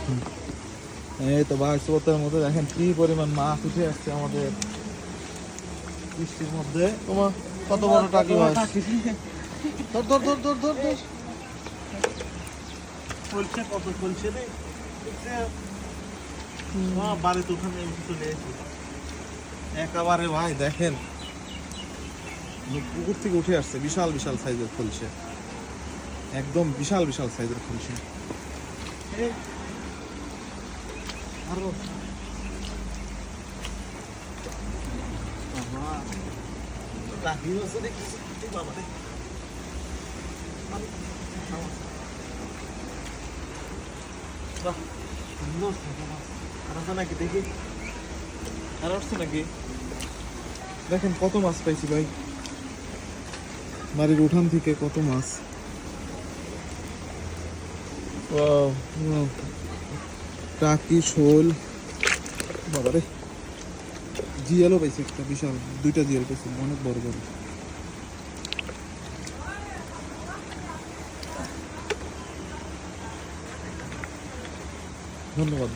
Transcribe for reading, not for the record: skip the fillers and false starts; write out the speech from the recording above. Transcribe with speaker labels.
Speaker 1: এই তো ভাই স্রোতের মধ্যে দেখেন কি পরিমাণ মাছ উঠে আসছে আমাদের বৃষ্টির মধ্যে। তোমার কত বড় টাকি মাছ, ধর ধর ধর ধর ধর ধর।
Speaker 2: চলছে কত চলছে রে বাড়িতে ওখানে চলে এসেছি
Speaker 1: একেবারে ভাই দেখেন পুকুর থেকে উঠে আসছে বিশাল বিশাল সাইজের খুলছে, একদম বিশাল বিশাল সাইজের খুলছে।
Speaker 2: আরো টাকি মাছ দেখছি বাবা রে বাহ সুন্দর আর আছে নাকি দেখি
Speaker 1: আর আসছে নাকি? দেখেন কত মাছ পাইছি ভাই, বাড়ির উঠান থেকে কত মাছ। Wow, wow. টাকি, শোল, বাবারে জিয়ালও পাইছি একটা বিশাল, দুইটা জিয়াল পাইছি অনেক বড় বড়। ধন্যবাদ।